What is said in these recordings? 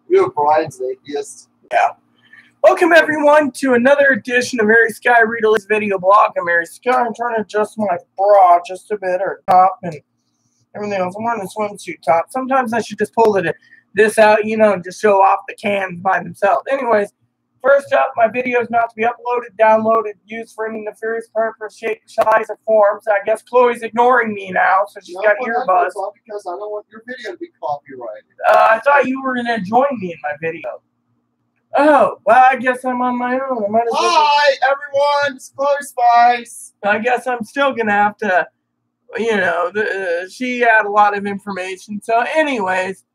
You're Brian's atheist. Yeah. Welcome everyone to another edition of Mary Sky Readless video blog. I'm Mary Sky. I'm trying to adjust my bra just a bit, or top, and everything else. I'm wearing a swimsuit top. Sometimes I should just pull this out, you know, and just show off the cans by themselves. Anyways, first up, my video is not to be uploaded, downloaded, used for any nefarious purpose, shape, size, or forms. I guess Chloe's ignoring me now, so she's got earbuds. Because I don't want your video to be copyrighted. I thought you were going to join me in my video. Oh, well, I guess I'm on my own. Hi, everyone. It's Chloe Spice. I guess I'm still going to have to, you know, she had a lot of information. So anyways,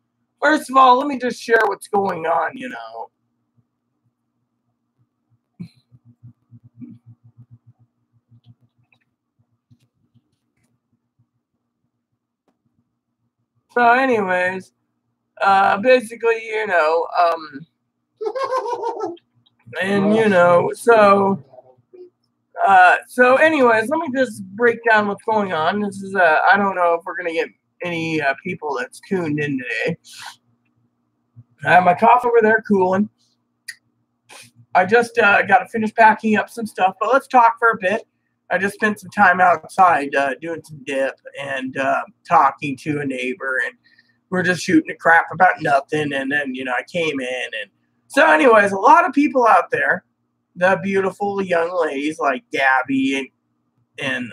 first of all, let me just share what's going on, you know. So anyways, basically, you know, and you know, so anyways, let me just break down what's going on. This is I don't know if we're gonna get any people that's tuned in today. I have my coffee over there cooling. I just got to finish packing up some stuff, but let's talk for a bit. I just spent some time outside doing some dip and talking to a neighbor, and we're just shooting the crap about nothing. And then, you know, I came in, and so anyways, a lot of people out there, the beautiful young ladies like Gabby and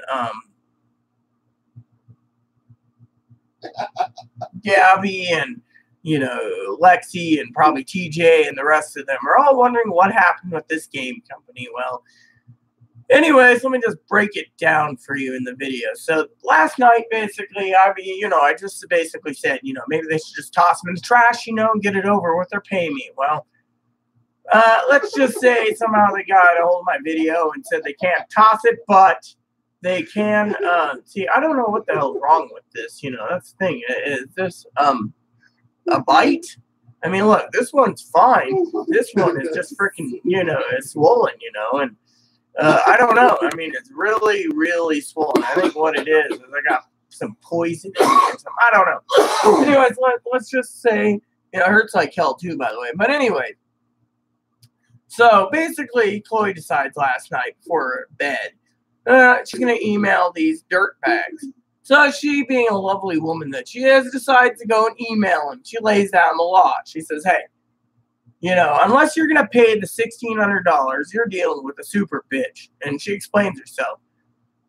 Gabby and, you know, Lexi and probably TJ and the rest of them are all wondering what happened with this game company. Well, anyways, let me just break it down for you in the video. So last night, basically, I just basically said, you know, maybe they should just toss them in the trash, you know, and get it over with or pay me. Well, let's just say somehow they got a hold of my video and said they can't toss it, but they can, see, I don't know what the hell's wrong with this, you know, that's the thing. Is this, a bite? I mean, look, this one's fine. This one is just freaking, you know, it's swollen, you know, and I don't know. I mean, it's really, really swollen. I think what it is I got some poison in it. I don't know. Anyways, let's just say, you know, it hurts like hell too, by the way. But anyway, so basically, Chloe decides last night before bed, she's going to email these dirt bags. So she, being a lovely woman that she is, decides to go and email them. She lays down the law. She says, hey, you know, unless you're going to pay the $1,600, you're dealing with a super bitch. And she explains herself.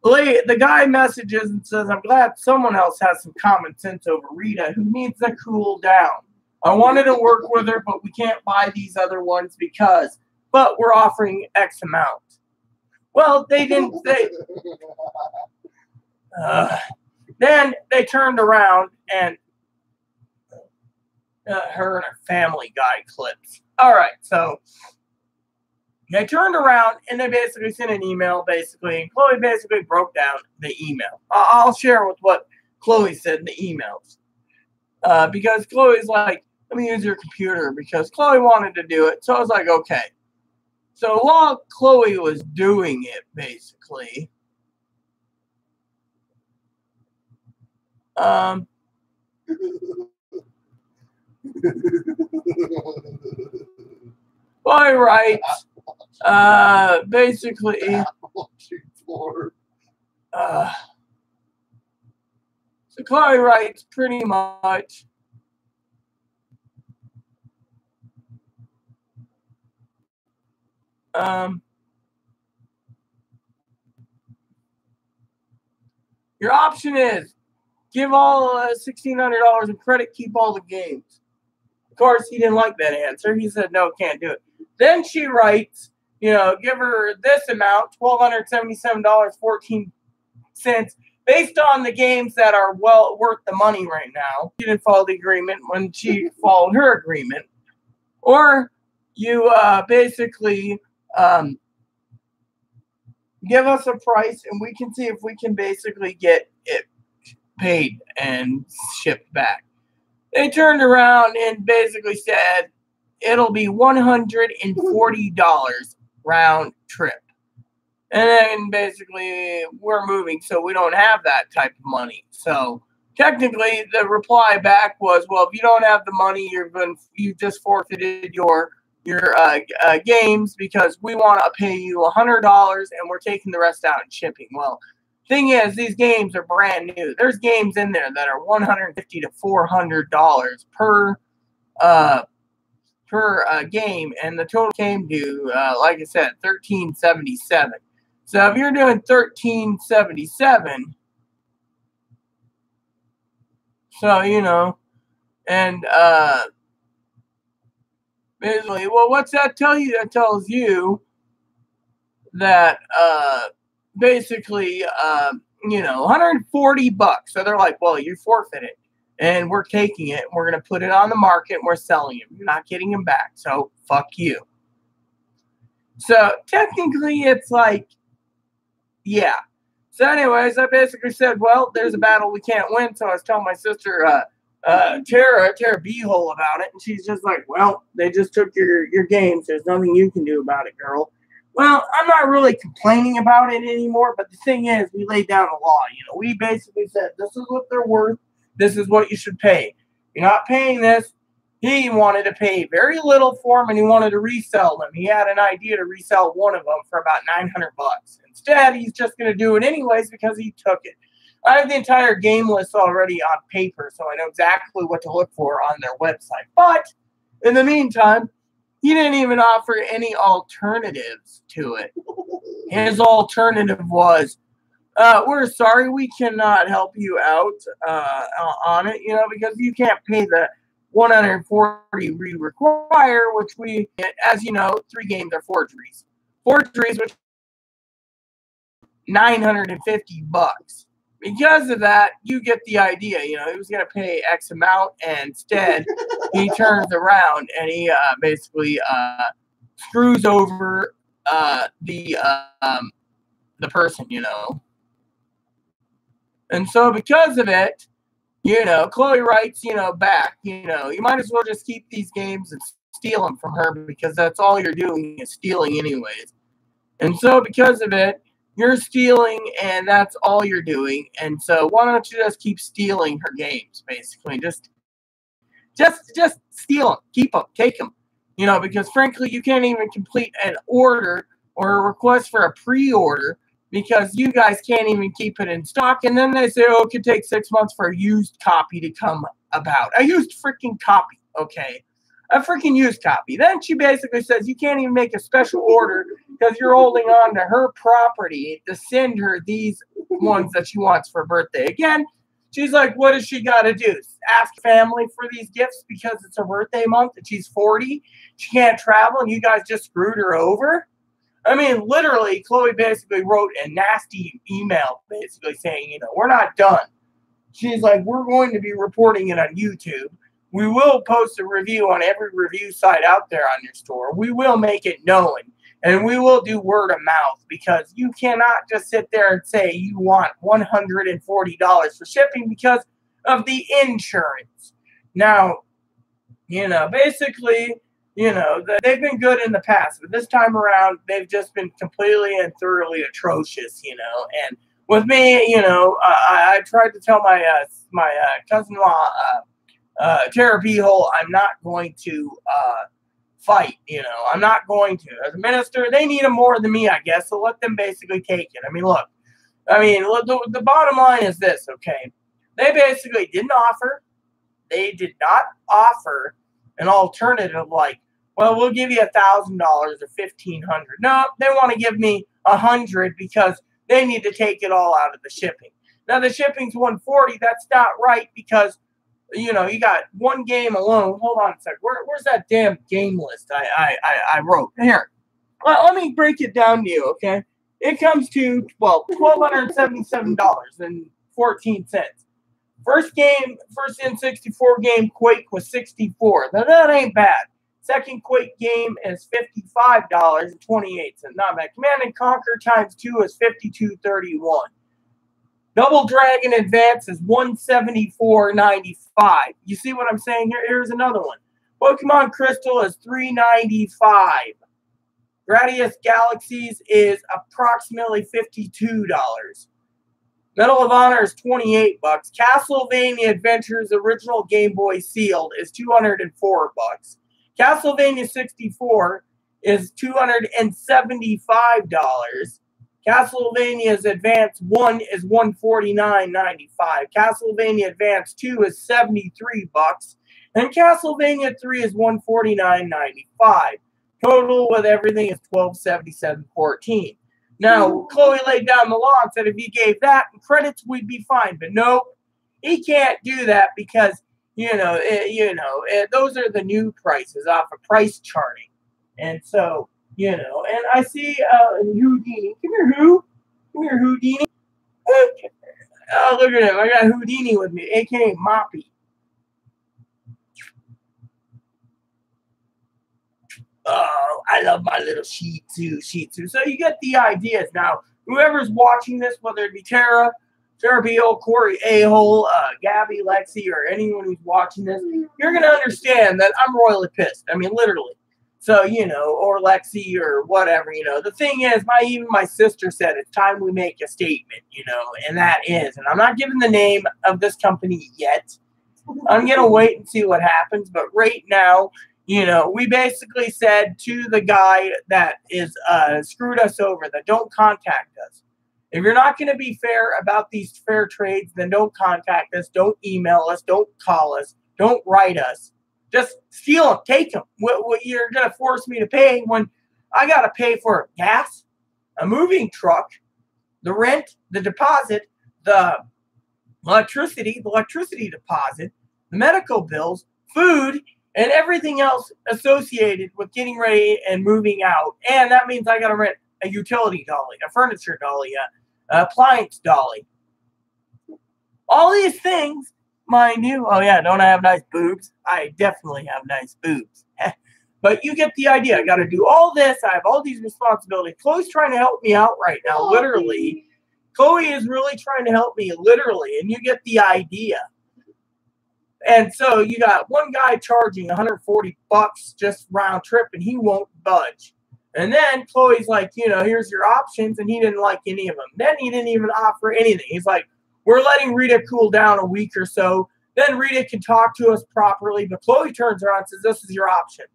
The guy messages and says, I'm glad someone else has some common sense over Rita, who needs to cool down. I wanted to work with her, but we can't buy these other ones but we're offering X amount. Well, they didn't say. Then they turned around and her and her Family Guy clips. All right, so they turned around and they basically sent an email, basically, and Chloe basically broke down the email. I'll share with what Chloe said in the emails. Because Chloe's like, let me use your computer, because Chloe wanted to do it. So I was like, okay. So while Chloe was doing it, basically, Chloe writes, basically, so Chloe writes pretty much, your option is give all $1,600 in credit, keep all the games. Of course, he didn't like that answer. He said, no, can't do it. Then she writes, you know, give her this amount, $1,277.14, based on the games that are well worth the money right now. She didn't follow the agreement when she followed her agreement. Or you basically give us a price and we can see if we can basically get it paid and shipped back. They turned around and basically said it'll be $140 round trip. And then basically we're moving, so we don't have that type of money. So technically, the reply back was, well, if you don't have the money, you just forfeited your games because we want to pay you $100 and we're taking the rest out in shipping. Well, thing is, these games are brand new. There's games in there that are $150 to $400 per game, and the total came to, like I said, $13.77. So if you're doing $13.77, so and basically, well, what's that tell you? That tells you that basically, $140. So they're like, well, you forfeit it, and we're taking it, and we're going to put it on the market, and we're selling it. You're not getting them back, so fuck you. So technically, it's like, yeah. So anyways, I basically said, well, there's a battle we can't win. So I was telling my sister, Tara Beehole about it, and she's just like, well, they just took your games. There's nothing you can do about it, girl. Well, I'm not really complaining about it anymore, but the thing is, we laid down a law. We basically said, this is what they're worth. This is what you should pay. You're not paying this. He wanted to pay very little for them, and he wanted to resell them. He had an idea to resell one of them for about $900. Instead, he's just going to do it anyways because he took it. I have the entire game list already on paper, so I know exactly what to look for on their website. But in the meantime, he didn't even offer any alternatives to it. His alternative was, we're sorry, we cannot help you out on it, because you can't pay the $140 we require, which we, as you know, 3 games are forgeries. Forgeries, which $950. Because of that, you get the idea. He was going to pay X amount, and instead he turns around and he basically screws over the person, And so because of it, Chloe writes, back, you might as well just keep these games and steal them from her because that's all you're doing is stealing anyways. And so because of it, you're stealing and that's all you're doing. And so why don't you just keep stealing her games, basically? Just steal them, keep them, take them. Because frankly, you can't even complete an order or a request for a pre-order because you guys can't even keep it in stock. And then they say, oh, it could take 6 months for a used copy to come about. A used freaking copy, okay? A freaking used copy. Then she basically says you can't even make a special order because you're holding on to her property to send her these ones that she wants for her birthday. Again, she's like, what does she got to do? Ask family for these gifts because it's her birthday month and she's 40. She can't travel and you guys just screwed her over? I mean, literally, Chloe basically wrote a nasty email basically saying, we're not done. She's like, we're going to be reporting it on YouTube. We will post a review on every review site out there on your store. We will make it known. And we will do word of mouth because you cannot just sit there and say you want $140 for shipping because of the insurance. Now, basically, they've been good in the past, but this time around, they've just been completely and thoroughly atrocious, And with me, I tried to tell my cousin-in-law, Tara Beehole, I'm not going to fight, I'm not going to. As a minister, they need him more than me, I guess, so let them basically take it. Look, the bottom line is this, okay? They basically did not offer an alternative like, well, we'll give you $1,000 or $1,500. No, they want to give me $100 because they need to take it all out of the shipping. Now the shipping's $140. That's not right because you got one game alone. Hold on a sec. Where's that damn game list I wrote? Here. Well, let me break it down to you, okay? It comes to $1,277.14. First N64 game, Quake, was $64. Now that ain't bad. Second Quake game is $55.28. Not bad. Command & Conquer times 2 is $52.31. Double Dragon Advance is $174.95. You see what I'm saying here? Here's another one. Pokemon Crystal is $3.95. Gradius Galaxies is approximately $52. Medal of Honor is $28. Castlevania Adventures Original Game Boy Sealed is $204. Castlevania 64 is $275. Castlevania's Advance 1 is $149.95. Castlevania Advance 2 is $73. And Castlevania 3 is $149.95. Total with everything is $1277.14. Now, Chloe laid down the law and said if he gave that in credits, we'd be fine. But nope, he can't do that because, those are the new prices off of price charting. And so, and I see Houdini. Come here, Houdini. Okay. Oh, look at him. I got Houdini with me, a.k.a. Moppy. Oh, I love my little Shih Tzu. So you get the ideas. Now, whoever's watching this, whether it be Tara B.O., Corey A-Hole, Gabby, Lexi, or anyone who's watching this, you're going to understand that I'm royally pissed. I mean, literally. So, or Lexi or whatever, The thing is, even my sister said it's time we make a statement, and that is. And I'm not giving the name of this company yet. I'm going to wait and see what happens. But right now, we basically said to the guy that is screwed us over that don't contact us. If you're not going to be fair about these fair trades, then don't contact us. Don't email us. Don't call us. Don't write us. Just steal them. Take them. What you're going to force me to pay when I got to pay for gas, a moving truck, the rent, the deposit, the electricity deposit, the medical bills, food, and everything else associated with getting ready and moving out. And that means I got to rent a utility dolly, a furniture dolly, a appliance dolly. All these things, mind you. Oh, yeah, don't I have nice boobs? I definitely have nice boobs. But you get the idea. I got to do all this. I have all these responsibilities. Chloe's trying to help me out right now, literally. Chloe is really trying to help me, literally. And you get the idea. And so you got one guy charging $140 just round trip, and he won't budge. And then Chloe's like, here's your options, and he didn't like any of them. Then he didn't even offer anything. He's like, we're letting Rita cool down a week or so. Then Rita can talk to us properly. But Chloe turns around and says, this is your options.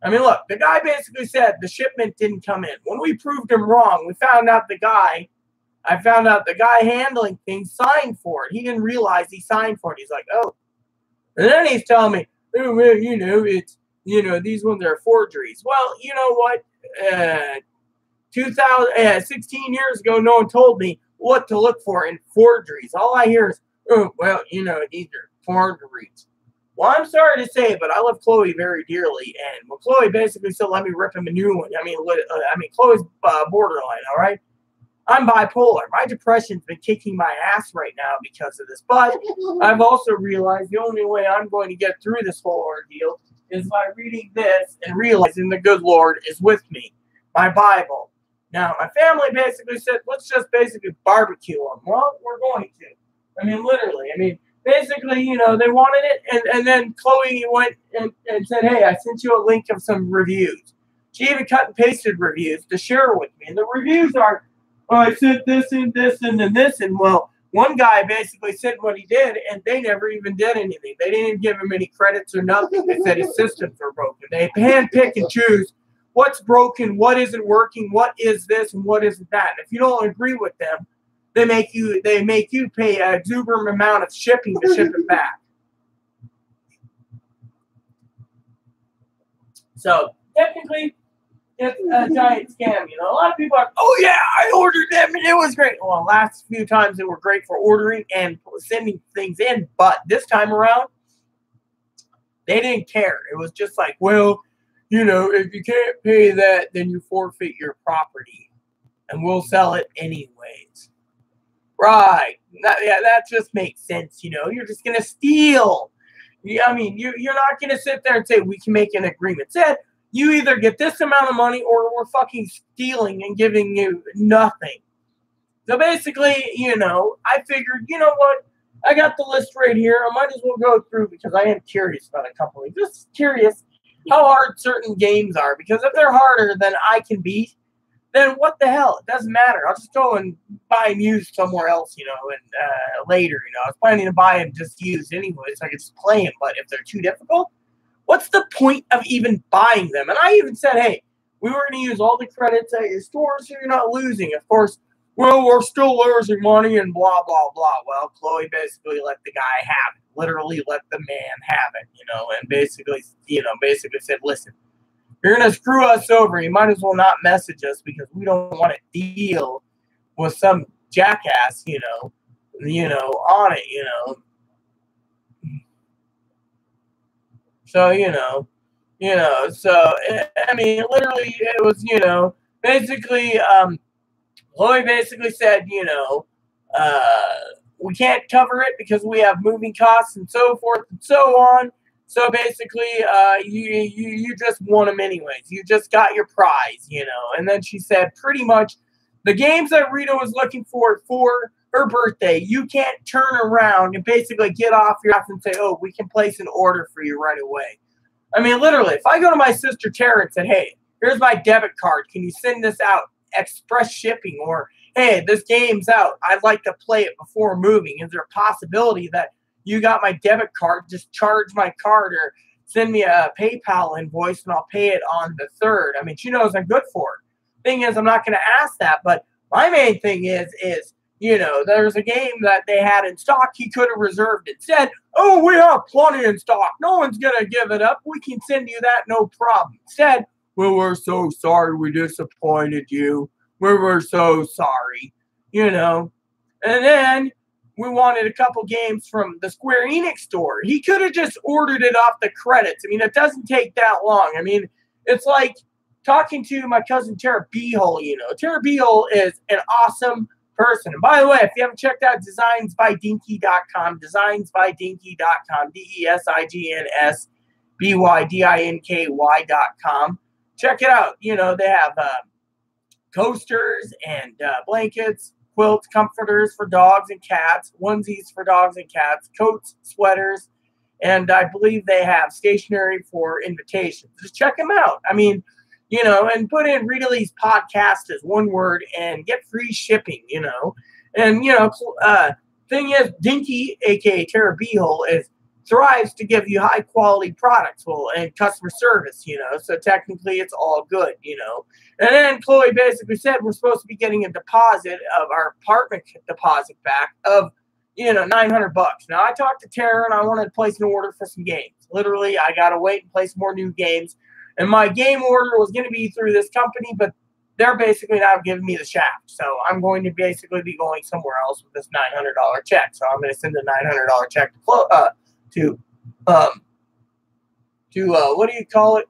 I mean, look, the guy basically said the shipment didn't come in. When we proved him wrong, I found out the guy handling things signed for it. He didn't realize he signed for it. He's like, oh. And then he's telling me, oh, well, it's, these ones are forgeries. Well, you know what? 16 years ago, no one told me what to look for in forgeries. All I hear is, oh, well, these are forgeries. Well, I'm sorry to say, but I love Chloe very dearly. And Chloe basically said, let me rip him a new one. I mean, Chloe's borderline, all right? I'm bipolar. My depression's been kicking my ass right now because of this. But I've also realized the only way I'm going to get through this whole ordeal is by reading this and realizing the good Lord is with me. My Bible. Now, my family basically said, let's just basically barbecue them. Well, we're going to. I mean, literally. I mean, basically, they wanted it. And then Chloe went and said, hey, I sent you a link of some reviews. She even cut and pasted reviews to share with me. And the reviews are, oh, I sent this and this and then this. And, well, one guy basically said what he did, and they never even did anything. They didn't even give him any credits or nothing. They said his systems were broken. They handpick and choose what's broken, what isn't working, what is this, and what isn't that. And if you don't agree with them, they make you pay an exuberant amount of shipping to ship it back. So, technically, it's a giant scam, A lot of people are, oh yeah, I ordered them and it was great. Well, last few times they were great for ordering and sending things in, but this time around, they didn't care. It was just like, well, if you can't pay that, then you forfeit your property, and we'll sell it anyways. Right? That just makes sense. You're just gonna steal. I mean, you're not gonna sit there and say we can make an agreement. Said. You either get this amount of money or we're fucking stealing and giving you nothing. So basically, I figured, what? I got the list right here. I might as well go through because I am curious about a couple of these. Just curious how hard certain games are. Because if they're harder than I can beat, then what the hell? It doesn't matter. I'll just go and buy them used somewhere else, you know, and later, you know. I was planning to buy them just used anyway, so I could just play them. But if they're too difficult, what's the point of even buying them? And I even said, hey, we were going to use all the credits at your store so you're not losing. Of course, well, we're still losing money and blah, blah, blah. Well, Chloe basically let the guy have it. Literally let the man have it, you know, and basically said, listen, you're going to screw us over. You might as well not message us because we don't want to deal with some jackass, you know, on it, you know. So, so, I mean, literally, it was, basically, Chloe basically said, we can't cover it because we have moving costs and so forth and so on. So basically, you just won them anyways. You just got your prize, And then she said pretty much the games that Rita was looking for her birthday, you can't turn around and basically get off your ass and say, oh, we can place an order for you right away. I mean, literally, if I go to my sister Tara and said, hey, here's my debit card. Can you send this out express shipping? Or, hey, this game's out. I'd like to play it before moving. Is there a possibility that you got my debit card, just charge my card or send me a PayPal invoice and I'll pay it on the 3rd? I mean, she knows I'm good for it. Thing is, I'm not going to ask that. But my main thing is, there's a game that they had in stock. He could have reserved it. Said, oh, we have plenty in stock. No one's going to give it up. We can send you that, no problem. Said, well, we're so sorry we disappointed you. We're so sorry, And then we wanted a couple games from the Square Enix store. He could have just ordered it off the credits. I mean, it doesn't take that long. I mean, it's like talking to my cousin Tara Beehole, Tara Beehole is an awesome person. And by the way, if you haven't checked out designsbydinky.com, designsbydinky.com, DESIGNSBYDINKY.com. Check it out. They have coasters and blankets, quilts, comforters for dogs and cats, onesies for dogs and cats, coats, sweaters, and I believe they have stationery for invitations. Just check them out. I mean, and put in Rita Lee's podcast as one word and get free shipping, And, thing is, Dinky, a.k.a. Tara Beehole, thrives to give you high-quality products and customer service, So technically, it's all good, And then Chloe basically said we're supposed to be getting a deposit of our apartment deposit back of, $900. Now, I talked to Tara, and I wanted to place an order for some games. Literally, I got to wait and place more new games. And my game order was going to be through this company, but they're basically not giving me the shaft. So I'm going to basically be going somewhere else with this $900 check. So I'm going to send the $900 check to what do you call it?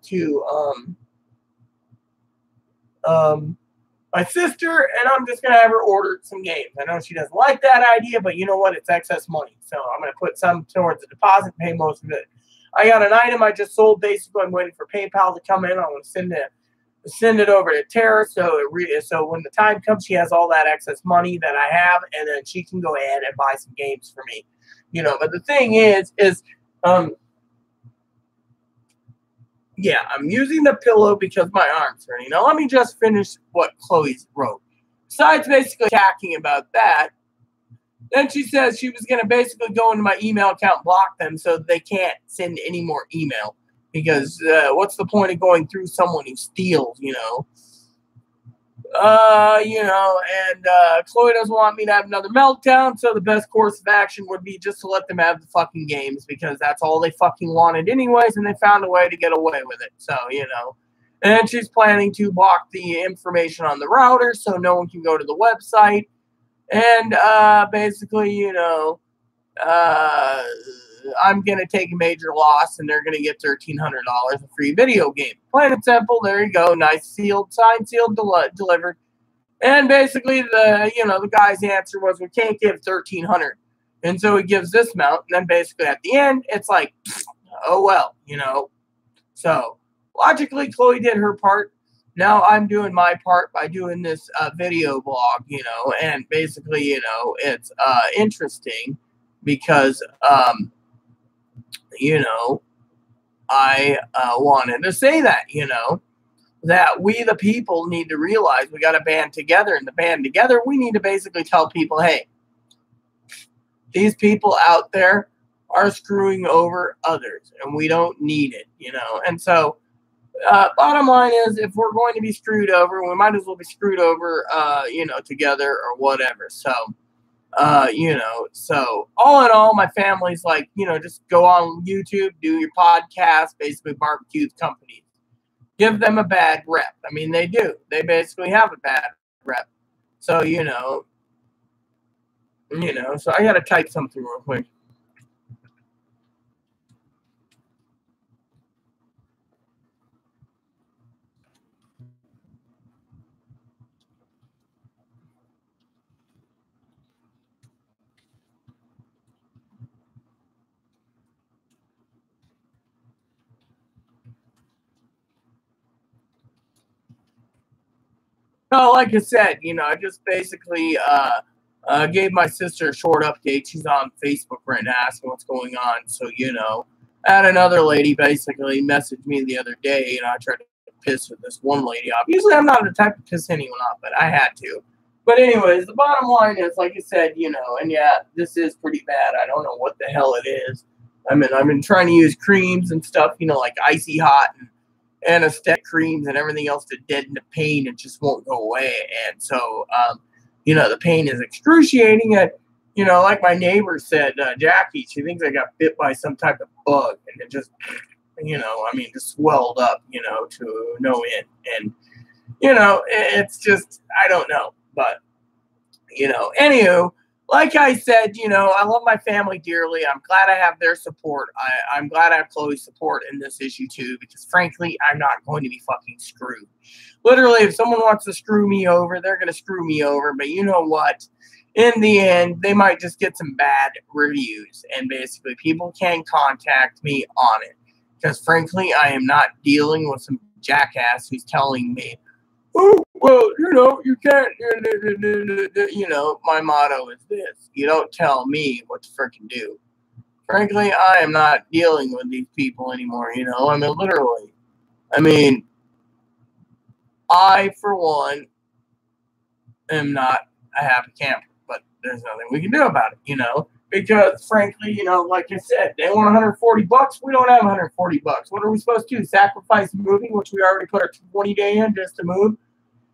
My sister, and I'm just going to have her order some games. I know she doesn't like that idea, but you know what? It's excess money. So I'm going to put some towards the deposit and pay most of it. I got an item I just sold. Basically, I'm waiting for PayPal to come in. I want to send it over to Tara. So when the time comes, she has all that excess money that I have, and then she can go ahead and buy some games for me. But the thing is, I'm using the pillow because my arm's hurting. Now, let me just finish what Chloe wrote. Besides basically talking about that, then she says she was going to basically go into my email account, block them so they can't send any more email. Because what's the point of going through someone who steals, And Chloe doesn't want me to have another meltdown, so the best course of action would be just to let them have the fucking games because that's all they fucking wanted anyways, and they found a way to get away with it. So, And she's planning to block the information on the router so no one can go to the website. And basically, I'm going to take a major loss and they're going to get $1,300 a free video game. Plain and simple. There you go. Nice sealed, signed, sealed, delivered. And basically, the guy's answer was, we can't give $1,300. And so he gives this amount. And then basically at the end, it's like, oh, well, So logically, Chloe did her part. Now I'm doing my part by doing this video blog, and basically, it's interesting because, I wanted to say that, that we, the people, need to realize we got to band together. And to band together, we need to basically tell people, hey, these people out there are screwing over others, and we don't need it, you know. And so, bottom line is, if we're going to be screwed over, we might as well be screwed over, you know, together or whatever. So, you know, so all in all, my family's like, you know, just go on YouTube, do your podcast, basically barbecue companies. Give them a bad rep. I mean, they do. They basically have a bad rep. So, you know, so I got to type something real quick. No, like I said, you know, I just basically gave my sister a short update. She's on Facebook right now asking what's going on. So, you know, I had another lady basically message me the other day. You know, I tried to piss with this one lady off. Usually I'm not the type to piss anyone off, but I had to. But anyways, the bottom line is, like I said, you know, and yeah, this is pretty bad. I don't know what the hell it is. I mean, I've been trying to use creams and stuff, you know, like Icy Hot and anesthetic creams and everything else to deaden the pain. It just won't go away. And so, you know, the pain is excruciating. And, you know, like my neighbor said, Jackie, she thinks I got bit by some type of bug. And it just, you know, I mean, just swelled up, you know, to no end. And, you know, it's just, I don't know. But, you know, anywho, like I said, you know, I love my family dearly. I'm glad I have their support. I'm glad I have Chloe's support in this issue too, because frankly, I'm not going to be fucking screwed. Literally, if someone wants to screw me over, they're going to screw me over. But you know what? In the end, they might just get some bad reviews. And basically, people can contact me on it. Because frankly, I am not dealing with some jackass who's telling me, oh, well, you know, you can't, you know, my motto is this. You don't tell me what to freaking do. Frankly, I am not dealing with these people anymore, you know. I mean, literally. I mean, I, for one, am not a happy camper, but there's nothing we can do about it, you know. Because, frankly, you know, like I said, they want $140. We don't have $140. What are we supposed to do? Sacrifice moving, which we already put our 20-day in just to move?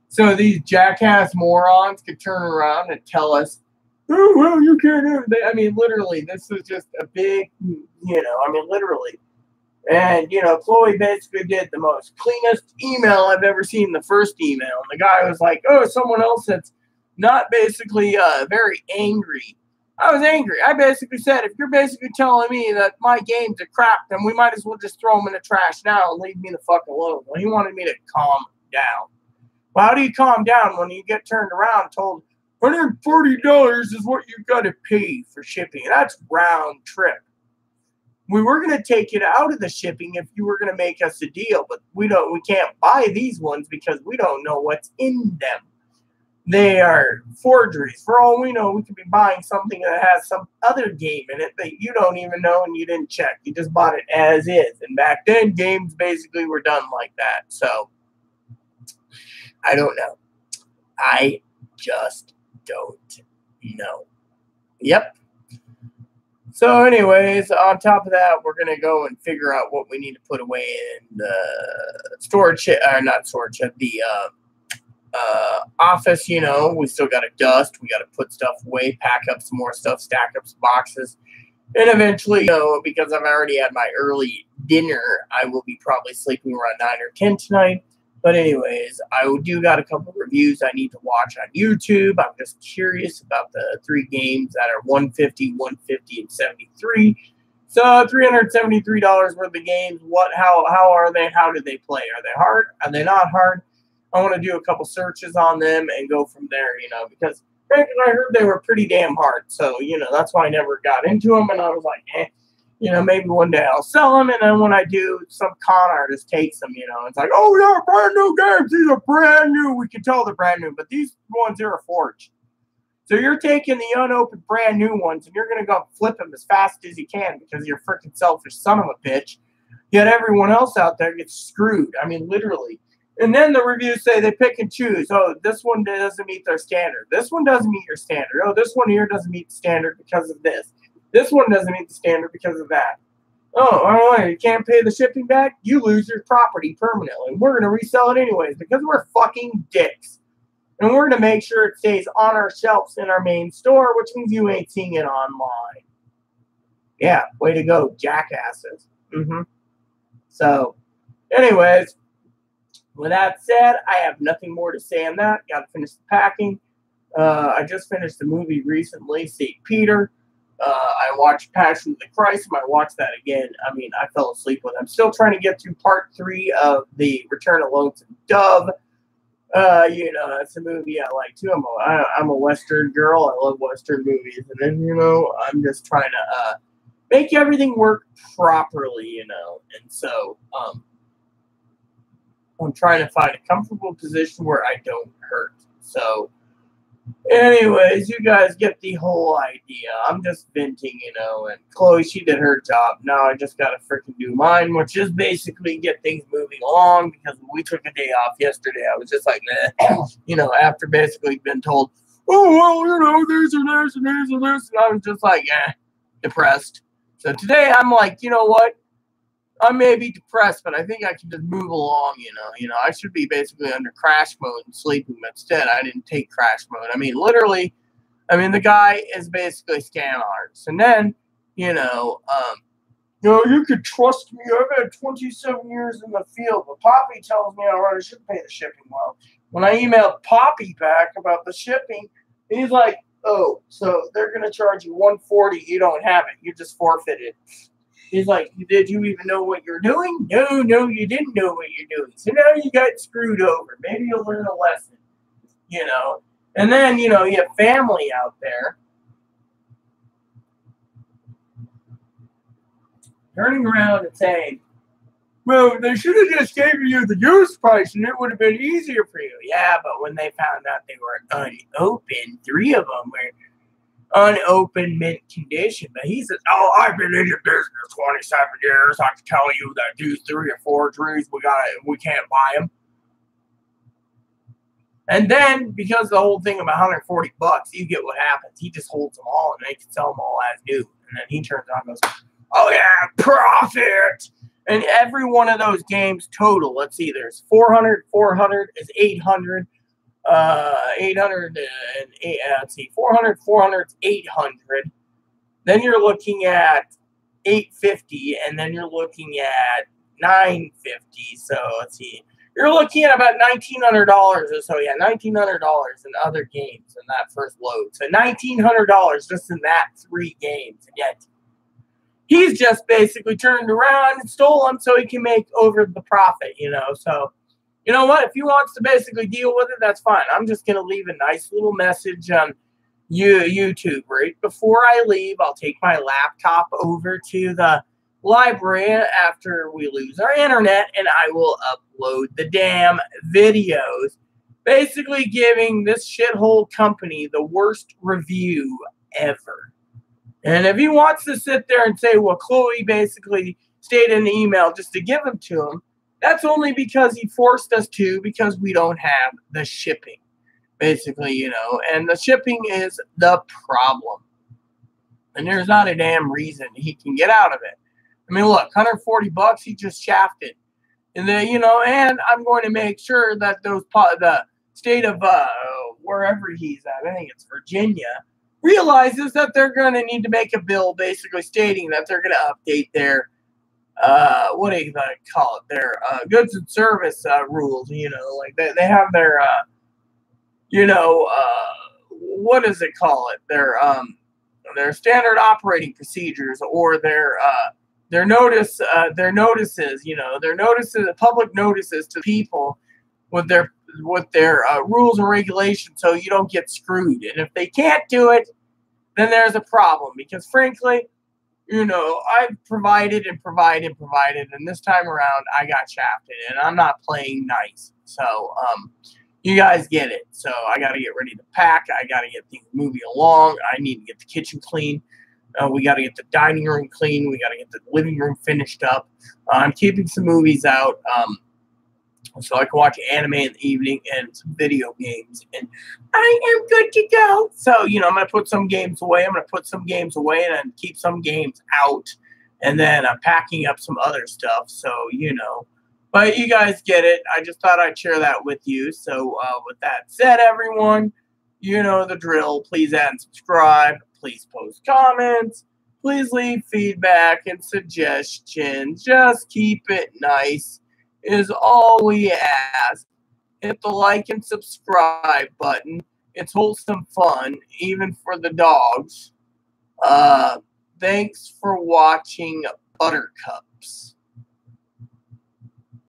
So these jackass morons could turn around and tell us, oh, well, you can't do it. I mean, literally, this is just a big, you know, I mean, literally. And, you know, Chloe basically did the most cleanest email I've ever seen, the first email. And the guy was like, oh, someone else that's not basically very angry. I was angry. I basically said, if you're basically telling me that my games are crap, then we might as well just throw them in the trash now and leave me the fuck alone. Well, he wanted me to calm down. Well, how do you calm down when you get turned around and told $140 is what you got to pay for shipping? That's round trip. We were going to take it out of the shipping if you were going to make us a deal, but we can't buy these ones because we don't know what's in them. They are forgeries. For all we know, we could be buying something that has some other game in it that you don't even know and you didn't check. You just bought it as is. And back then, games basically were done like that. So, I don't know. I just don't know. Yep. So anyways, on top of that, we're going to go and figure out what we need to put away in the storage, not storage, the office, you know. We still got to dust. We got to put stuff away, pack up some more stuff, stack up some boxes. And eventually, you know, because I've already had my early dinner, I will be probably sleeping around 9 or 10 tonight. But anyways, I do got a couple of reviews I need to watch on YouTube. I'm just curious about the 3 games that are 150, 150, and 73. So $373 worth of games. How are they? How do they play? Are they hard? Are they not hard? I want to do a couple searches on them and go from there, you know, because frankly, I heard they were pretty damn hard. So, you know, that's why I never got into them. And I was like, you know, maybe one day I'll sell them, and then when I do, some con artist takes them, you know. It's like, oh, yeah, brand new games. These are brand new. We can tell they're brand new, but these ones here are forged. So you're taking the unopened brand new ones, and you're going to go flip them as fast as you can because you're a freaking selfish son of a bitch. Yet everyone else out there gets screwed. I mean, literally. And then the reviews say they pick and choose. Oh, this one doesn't meet their standard. This one doesn't meet your standard. Oh, this one here doesn't meet the standard because of this. This one doesn't meet the standard because of that. Oh, all right, you can't pay the shipping back? You lose your property permanently. We're going to resell it anyways because we're fucking dicks. And we're going to make sure it stays on our shelves in our main store, which means you ain't seeing it online. Yeah, way to go, jackasses. So, anyways, with that said, I have nothing more to say on that. Got to finish the packing. I just finished the movie recently, St. Peter. I watched Passion of the Christ. I might watch that again. I mean, I fell asleep with it. I'm still trying to get through part 3 of The Return of Lonesome Dove. You know, that's a movie I like too. I'm a Western girl. I love Western movies. And then, you know, I'm just trying to make everything work properly, you know. And so, I'm trying to find a comfortable position where I don't hurt. So, anyways, you guys get the whole idea. I'm just venting, you know, and Chloe, she did her job. Now I just gotta freaking do mine, which is basically get things moving along, because we took a day off yesterday. I was just like, nah. You know, after basically been told, oh, well, you know, there's and there's and there's and this, and I was just like, depressed. So today I'm like, you know what? I may be depressed, but I think I can just move along, you know. You know, I should be basically under crash mode and sleeping, but instead I didn't take crash mode. I mean, literally, the guy is basically scam artist. And then, you know, you could trust me. I've had 27 years in the field, but Poppy tells me I should pay the shipping well. When I emailed Poppy back about the shipping, he's like, oh, so they're going to charge you $140. You don't have it. You just forfeited. He's like, did you even know what you're doing? No, you didn't know what you're doing. So now you got screwed over. Maybe you'll learn a lesson, you know. And then, you know, you have family out there turning around and saying, well, they should have just given you the used price and it would have been easier for you. Yeah, but when they found out they were unopened, 3 of them were unopened mint condition. But he says, oh, I've been in the business 27 years. I can tell you that these 3 or 4 trees, we can't buy them. And then, because the whole thing about $140, you get what happens. He just holds them all and they can sell them all as new. And then he turns around and goes, oh yeah, profit. And every one of those games total, let's see, there's 400 is 800. 800 and let's see, 400 is 800. Then you're looking at 850, and then you're looking at 950. So let's see, you're looking at about $1,900 or so. Yeah, $1,900 in other games in that first load. So $1,900 just in that 3 games, and yet he's just basically turned around and stole them so he can make over the profit, you know. So, you know what? If he wants to basically deal with it, that's fine. I'm just going to leave a nice little message on YouTube. Right before I leave, I'll take my laptop over to the library after we lose our internet, and I will upload the damn videos, basically giving this shithole company the worst review ever. And if he wants to sit there and say, well, Chloe basically stated in the email just to give them to him, that's only because he forced us to, because we don't have the shipping, basically, you know. And the shipping is the problem. And there's not a damn reason he can get out of it. I mean, look, $140, he just shafted. And then, you know, and I'm going to make sure that the state of wherever he's at, I think it's Virginia, realizes that they're going to need to make a bill basically stating that they're going to update their what do you call it? Their goods and service rules. You know, like they have their what does it call it? Their standard operating procedures, or their notices. You know, their notices, public notices to people with their rules and regulations, so you don't get screwed. And if they can't do it, then there's a problem, because frankly, you know, I've provided, and this time around I got shafted, and I'm not playing nice. So, you guys get it. So I got to get ready to pack. I got to get things moving along. I need to get the kitchen clean. We got to get the dining room clean. We got to get the living room finished up. I'm keeping some movies out. so I can watch anime in the evening and some video games, and I am good to go. So, you know, I'm going to put some games away. I'm going to put some games away and then keep some games out, and then I'm packing up some other stuff. So, you know, but you guys get it. I just thought I'd share that with you. So, with that said, everyone, you know the drill. Please add and subscribe. Please post comments. Please leave feedback and suggestions. Just keep it nice is all we ask. Hit the like and subscribe button. It's wholesome fun, even for the dogs. Thanks for watching Buttercups.